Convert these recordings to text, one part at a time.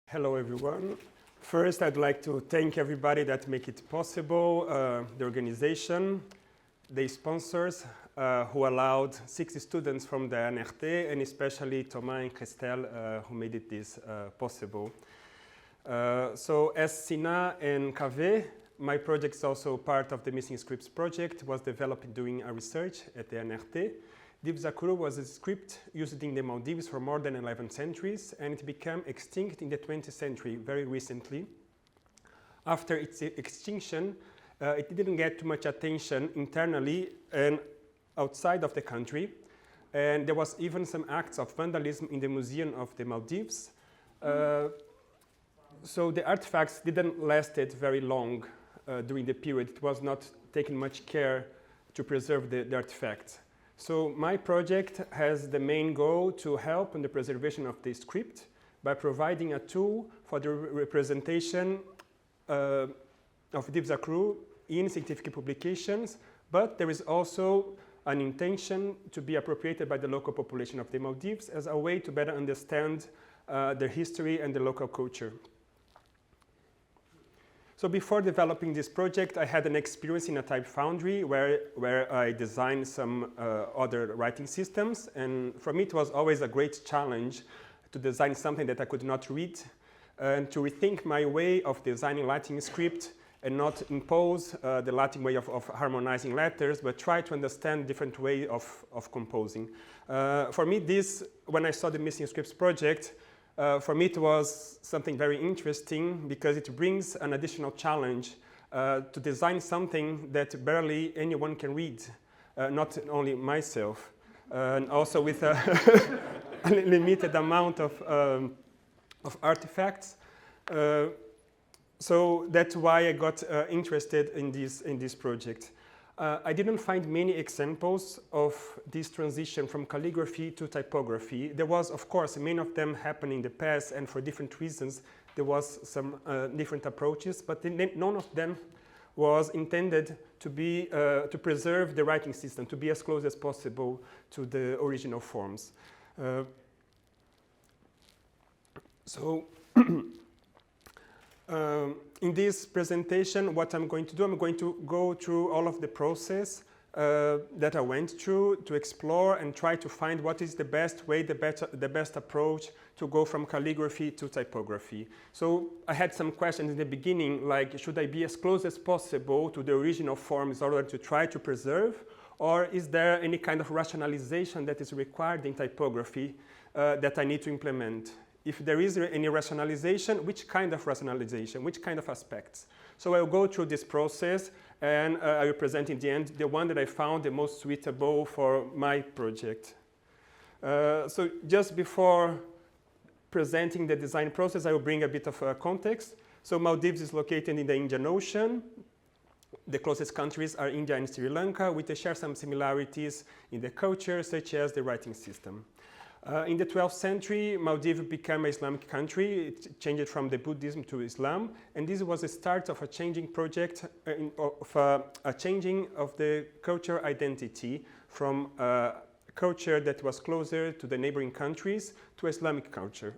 Hello, everyone. First, I'd like to thank everybody that make it possible, the organization, the sponsors who allowed 60 students from the NRT, and especially Thomas and Christelle who made this possible. So as Sina and Kaveh, my project is also part of the Missing Scripts project, was developed doing a research at the NRT. Akuru was a script used in the Maldives for more than 11 centuries, and it became extinct in the 20th century very recently. After its extinction, it didn't get too much attention internally and outside of the country, and there was even some acts of vandalism in the Museum of the Maldives. So the artifacts didn't last very long during the period. It was not taken much care to preserve the artifacts. So my project has the main goal to help in the preservation of the script by providing a tool for the representation of Akuru in scientific publications, but there is also an intention to be appropriated by the local population of the Maldives as a way to better understand their history and the local culture. So before developing this project, I had an experience in a type foundry where I designed some other writing systems. And for me, it was always a great challenge to design something that I could not read and to rethink my way of designing Latin script and not impose the Latin way of harmonizing letters, but try to understand different way of composing. For me, when I saw the Missing Scripts project, for me, it was something very interesting because it brings an additional challenge to design something that barely anyone can read, not only myself, and also with a limited amount of artifacts. So that's why I got interested in this project. I didn't find many examples of this transition from calligraphy to typography. There was, of course, many of them happened in the past, and for different reasons, there was some different approaches, but none of them was intended to be to preserve the writing system, to be as close as possible to the original forms. In this presentation, what I'm going to do, I'm going to go through all of the process that I went through to explore and try to find what is the best way, the best approach to go from calligraphy to typography. So I had some questions in the beginning, like should I be as close as possible to the original forms in order to try to preserve, or is there any kind of rationalization that is required in typography that I need to implement? If there is any rationalization, which kind of rationalization, which kind of aspects? So I'll go through this process and I will present in the end the one that I found the most suitable for my project. So just before presenting the design process, I will bring a bit of context. So Maldives is located in the Indian Ocean. The closest countries are India and Sri Lanka, which share some similarities in the culture, such as the writing system. In the 12th century, Maldives became an Islamic country. It changed from the Buddhism to Islam, and this was the start of a changing project, a changing of the cultural identity from a culture that was closer to the neighboring countries to Islamic culture.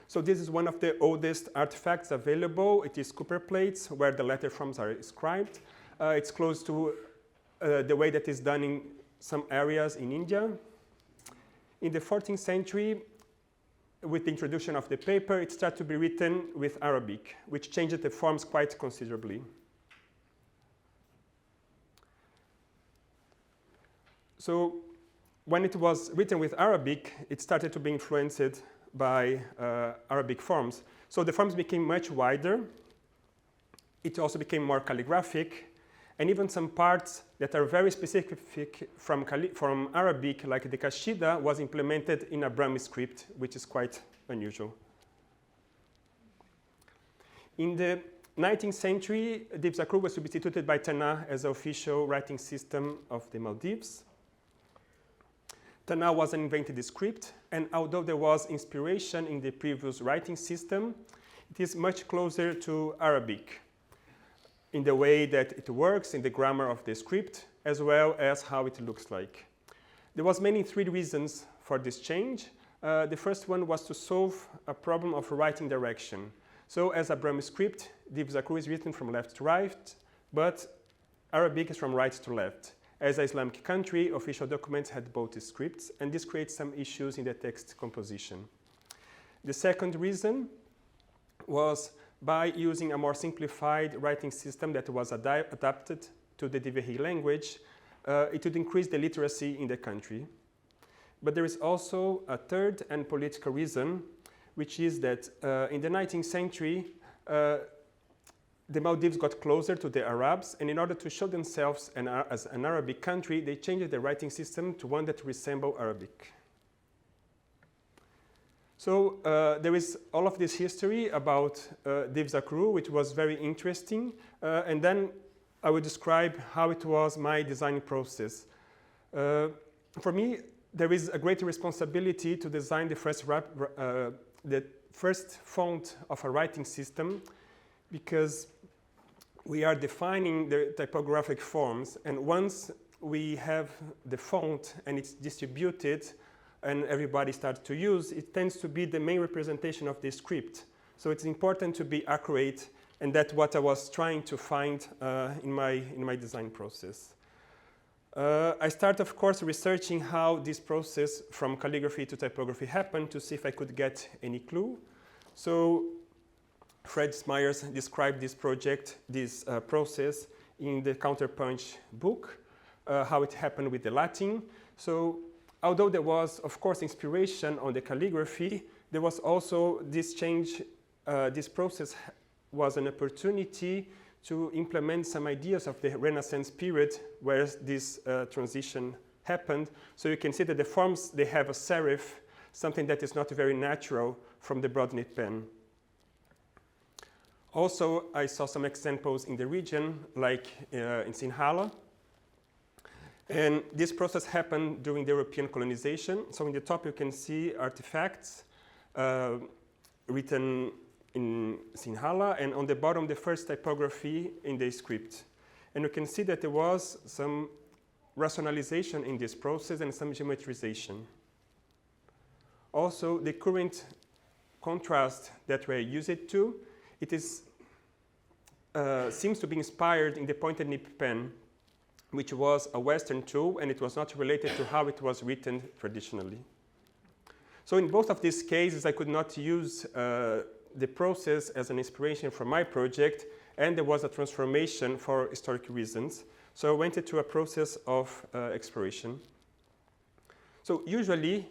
So this is one of the oldest artifacts available. It is copper plates where the letter forms are inscribed. It's close to the way that is done in some areas in India. In the 14th century, with the introduction of the paper, it started to be written with Arabic, which changed the forms quite considerably. So when it was written with Arabic, it started to be influenced by Arabic forms. So the forms became much wider. It also became more calligraphic. And even some parts that are very specific from Arabic, like the Kashida, was implemented in a Brahmi script, which is quite unusual. In the 19th century, Akuru was substituted by Tana as the official writing system of the Maldives. Tana was an invented script, and although there was inspiration in the previous writing system, it is much closer to Arabic in the way that it works, in the grammar of the script, as well as how it looks like. There was three reasons for this change. The first one was to solve a problem of writing direction. So as a Brahmi script, Div Akuru is written from left to right, but Arabic is from right to left. As an Islamic country, official documents had both scripts, and this creates some issues in the text composition. The second reason was by using a more simplified writing system that was adapted to the Divhi language, it would increase the literacy in the country. But there is also a third and political reason, which is that in the 19th century, the Maldives got closer to the Arabs, and in order to show themselves as an Arabic country, they changed the writing system to one that resembled Arabic. So there is all of this history about Div Akuru, which was very interesting, and then I will describe how it was my design process. For me, there is a great responsibility to design the first font of a writing system, because we are defining the typographic forms, and once we have the font and it's distributed and everybody starts to use, it tends to be the main representation of the script. So it's important to be accurate, and that's what I was trying to find in my design process. I started, of course, researching how this process from calligraphy to typography happened to see if I could get any clue. So Fred Myers described this process in the Counterpunch book, how it happened with the Latin. So although there was, of course, inspiration on the calligraphy, there was also this change. This process was an opportunity to implement some ideas of the Renaissance period where this transition happened. So you can see that the forms, they have a serif, something that is not very natural from the broadleaf pen. Also, I saw some examples in the region, like in Sinhala. And this process happened during the European colonization. So in the top, you can see artifacts written in Sinhala, and on the bottom, the first typography in the script. And you can see that there was some rationalization in this process and some geometrization. Also, the current contrast that we're used to, it is seems to be inspired in the pointed nib pen, which was a Western tool, and it was not related to how it was written traditionally. So in both of these cases, I could not use the process as an inspiration for my project, and there was a transformation for historic reasons. So I went into a process of exploration. So usually,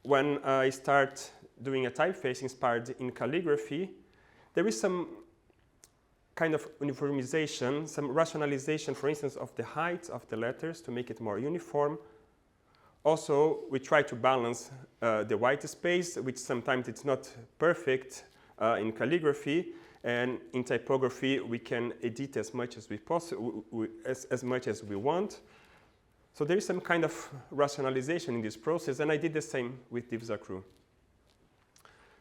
when I start doing a typeface inspired in calligraphy, there is some kind of uniformization, some rationalization, for instance, of the height of the letters to make it more uniform. Also, we try to balance the white space, which sometimes it's not perfect in calligraphy, and in typography we can edit as much as as much as we want. So there is some kind of rationalization in this process, and I did the same with Div Akuru.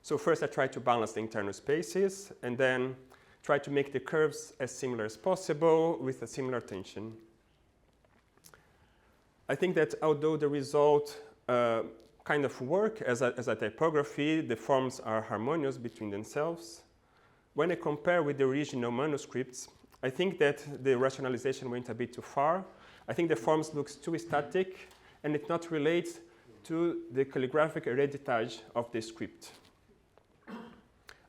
So first I tried to balance the internal spaces, and then try to make the curves as similar as possible with a similar tension. I think that although the result kind of work as a typography, the forms are harmonious between themselves. When I compare with the original manuscripts, I think that the rationalization went a bit too far. I think the forms looks too static, and it not relates to the calligraphic heritage of the script.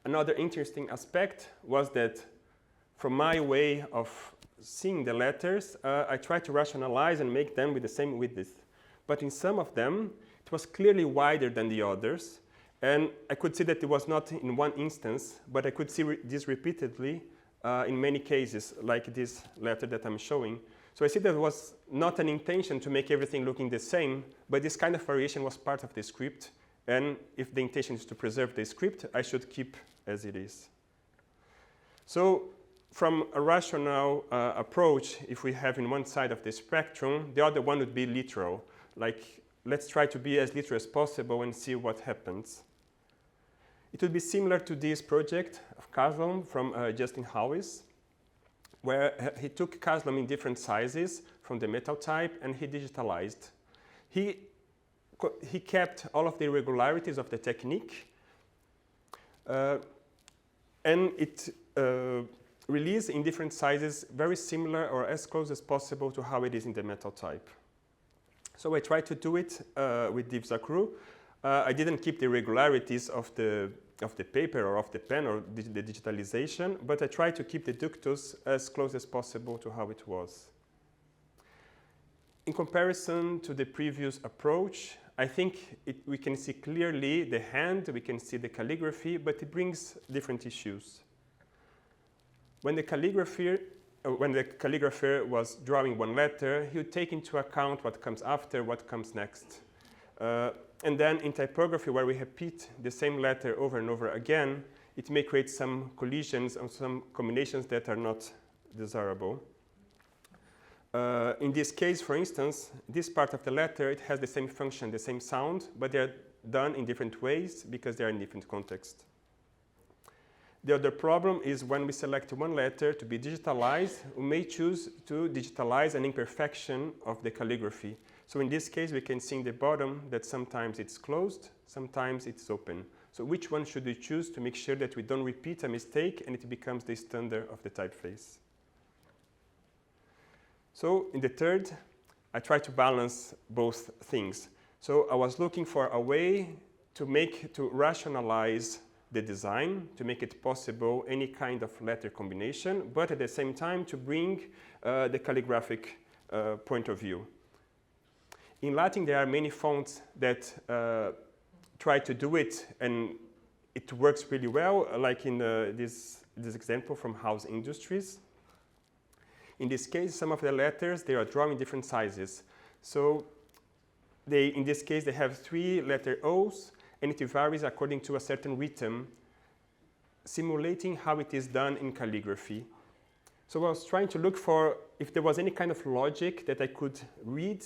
Another interesting aspect was that from my way of seeing the letters, I tried to rationalize and make them with the same width. But in some of them, it was clearly wider than the others. And I could see that it was not in one instance, but I could see this repeatedly in many cases, like this letter that I'm showing. So I see that it was not an intention to make everything looking the same, but this kind of variation was part of the script. And if the intention is to preserve the script, I should keep as it is. So from a rational approach, if we have in one side of the spectrum, the other one would be literal. Like, let's try to be as literal as possible and see what happens. It would be similar to this project of Caslam from Justin Howes, where he took Caslam in different sizes from the metal type and he digitalized. He he kept all of the irregularities of the technique, and it released in different sizes, very similar or as close as possible to how it is in the metal type. So I tried to do it with divs Akuru. I didn't keep the irregularities of the paper or of the pen or the digitalization, but I tried to keep the ductus as close as possible to how it was. In comparison to the previous approach, I think we can see clearly the hand, we can see the calligraphy, but it brings different issues. When the calligrapher was drawing one letter, he would take into account what comes after, what comes next. And then in typography, where we repeat the same letter over and over again, it may create some collisions or some combinations that are not desirable. In this case, for instance, this part of the letter, it has the same function, the same sound, but they're done in different ways because they're in different contexts. The other problem is when we select one letter to be digitalized, we may choose to digitalize an imperfection of the calligraphy. So in this case, we can see in the bottom that sometimes it's closed, sometimes it's open. So which one should we choose to make sure that we don't repeat a mistake and it becomes the standard of the typeface? So in the third, I try to balance both things. So I was looking for a way to rationalize the design, to make it possible any kind of letter combination, but at the same time to bring the calligraphic point of view. In Latin, there are many fonts that try to do it, and it works really well, like in this example from House Industries. In this case, some of the letters, they are drawn in different sizes. So in this case, they have 3 letter O's, and it varies according to a certain rhythm, simulating how it is done in calligraphy. So I was trying to look for if there was any kind of logic that I could read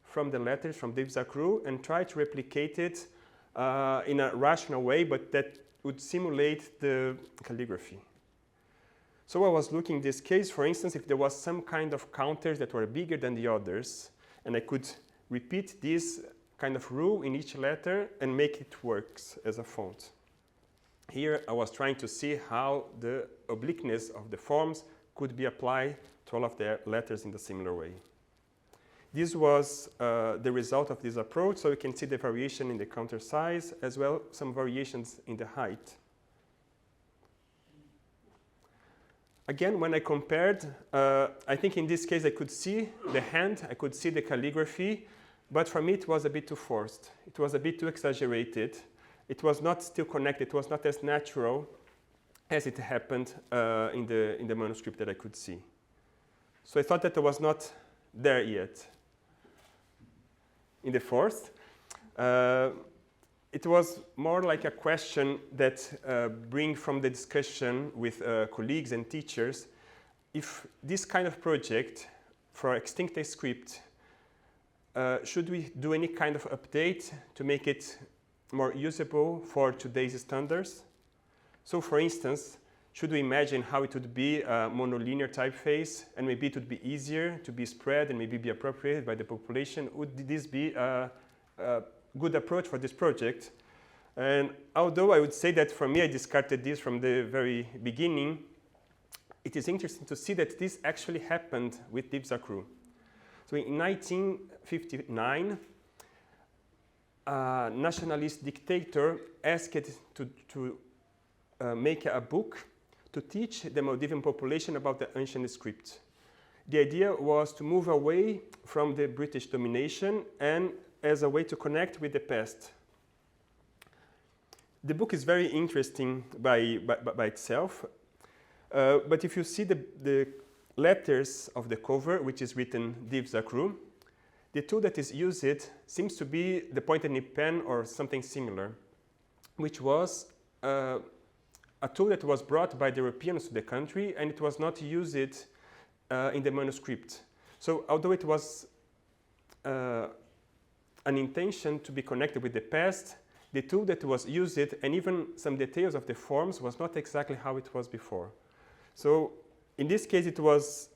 from the letters from divs Akuru and try to replicate it in a rational way, but that would simulate the calligraphy. So I was looking in this case, for instance, if there was some kind of counters that were bigger than the others, and I could repeat this kind of rule in each letter and make it work as a font. Here I was trying to see how the obliqueness of the forms could be applied to all of the letters in a similar way. This was the result of this approach, so you can see the variation in the counter size, as well some variations in the height. Again, when I compared, I think in this case I could see the hand, I could see the calligraphy, but for me it was a bit too forced. It was a bit too exaggerated. It was not still connected. It was not as natural as it happened in the manuscript that I could see. So I thought that I was not there yet. In the fourth, it was more like a question that bring from the discussion with colleagues and teachers, if this kind of project for extinct script, should we do any kind of update to make it more usable for today's standards? So for instance, should we imagine how it would be a monolinear typeface, and maybe it would be easier to be spread and maybe be appropriated by the population? Would this be a good approach for this project? And although I would say that for me I discarded this from the very beginning, it is interesting to see that this actually happened with divs Akuru. So in 1959, a nationalist dictator asked to make a book to teach the Maldivian population about the ancient script. The idea was to move away from the British domination and as a way to connect with the past. The book is very interesting by itself, but if you see the letters of the cover, which is written divs Akuru, the tool that is used seems to be the point-and-nib pen or something similar, which was a tool that was brought by the Europeans to the country, and it was not used in the manuscript. So although it was an intention to be connected with the past, the tool that was used and even some details of the forms was not exactly how it was before. So in this case, it was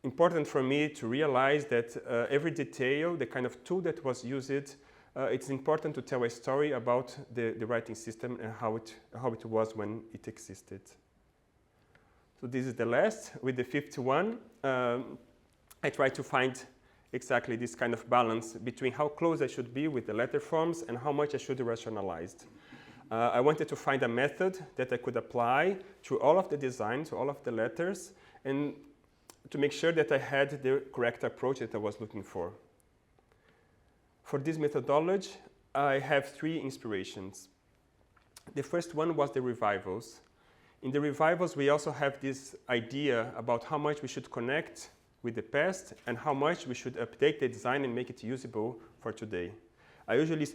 important for me to realize that every detail, the kind of tool that was used, it's important to tell a story about the writing system and how it was when it existed. So this is the last. With the 51, I try to find exactly this kind of balance between how close I should be with the letter forms and how much I should rationalize. I wanted to find a method that I could apply to all of the design, to all of the letters, and to make sure that I had the correct approach that I was looking for. For this methodology, I have 3 inspirations. The first one was the revivals. In the revivals, we also have this idea about how much we should connect with the past and how much we should update the design and make it usable for today. I usually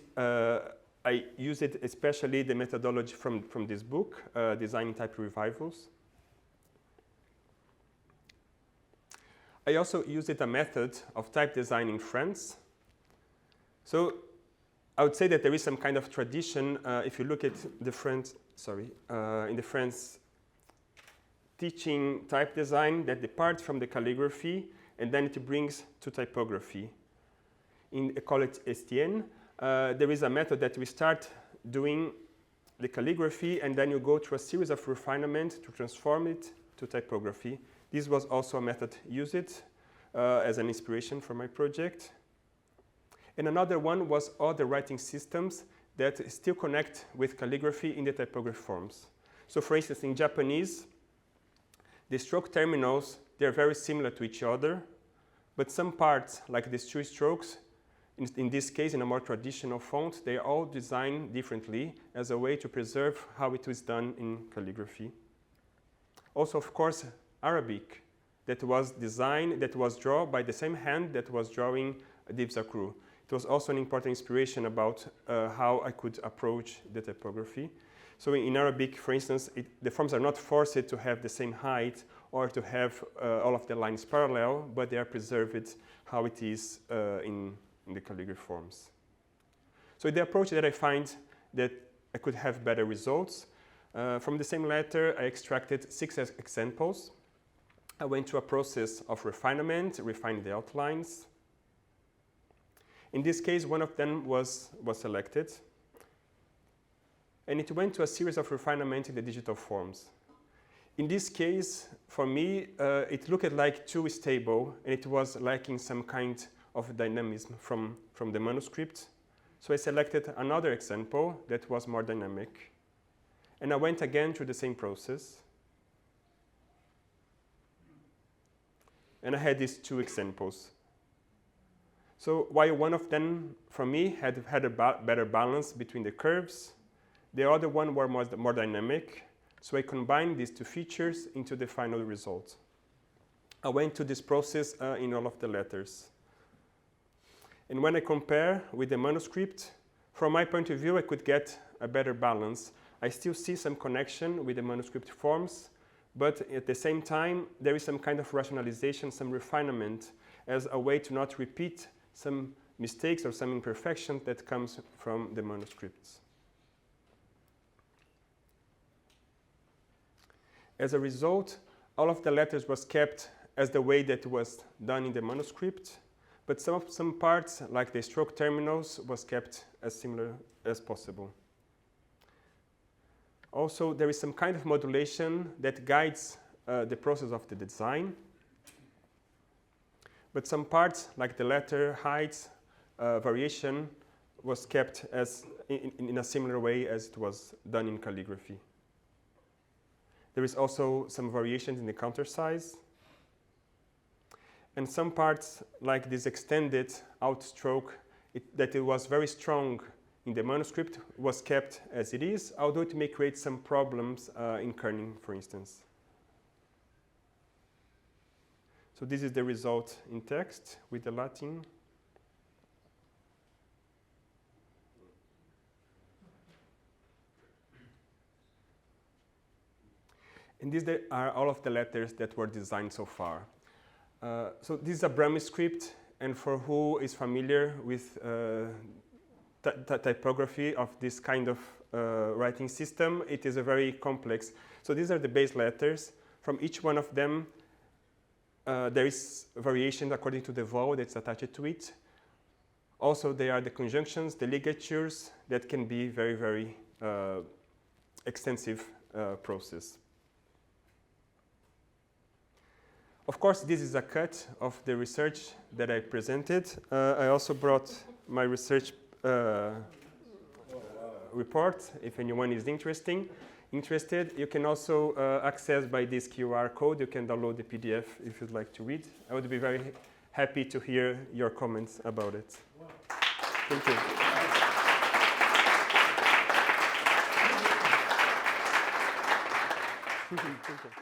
I use it, especially the methodology from this book, Designing Type Revivals. I also used a method of type design in France. So I would say that there is some kind of tradition. If you look at the French, in the French teaching type design, that departs from the calligraphy and then it brings to typography. In École Estienne, there is a method that we start doing the calligraphy and then you go through a series of refinement to transform it to typography. This was also a method used as an inspiration for my project. And another one was other writing systems that still connect with calligraphy in the typography forms. So for instance, in Japanese, the stroke terminals, they're very similar to each other, but some parts, like these 2 strokes, in this case, in a more traditional font, they are all designed differently as a way to preserve how it was done in calligraphy. Also, of course, Arabic, that was designed, that was drawn by the same hand that was drawing Dives Akuru. It was also an important inspiration about how I could approach the typography. So in Arabic, for instance, the forms are not forced to have the same height or to have all of the lines parallel, but they are preserved how it is in the calligraphy forms. So the approach that I find that I could have better results, from the same letter, I extracted 6 examples. I went through a process of refinement, refined the outlines. In this case, one of them was selected. And it went to a series of refinement in the digital forms. In this case, for me, it looked like too stable, and it was lacking some kind of dynamism from the manuscript. So I selected another example that was more dynamic. And I went again through the same process. And I had these 2 examples. So while one of them, for me, had a better balance between the curves, the other one were more dynamic. So I combined these 2 features into the final result. I went to this process in all of the letters. And when I compare with the manuscript, from my point of view, I could get a better balance. I still see some connection with the manuscript forms, but at the same time, there is some kind of rationalization, some refinement, as a way to not repeat some mistakes or some imperfections that comes from the manuscripts. As a result, all of the letters was kept as the way that was done in the manuscript, but some parts, like the stroke terminals, was kept as similar as possible. Also, there is some kind of modulation that guides the process of the design. But some parts, like the letter heights variation, was kept as in a similar way as it was done in calligraphy. There is also some variations in the counter size. And some parts, like this extended outstroke, that it was very strong in the manuscript, was kept as it is, although it may create some problems in kerning, for instance. So this is the result in text with the Latin. And these are all of the letters that were designed so far. So this is a Brahmi script, and for who is familiar with typography of this kind of writing system, it is a very complex. So these are the base letters. From each one of them, there is variation according to the vowel that's attached to it. Also, there are the conjunctions, the ligatures, that can be very, very extensive process. Of course, this is a cut of the research that I presented. I also brought my research report, if anyone is interested. You can also access by this QR code. You can download the PDF if you'd like to read. I would be very happy to hear your comments about it. Thank you. Thank you.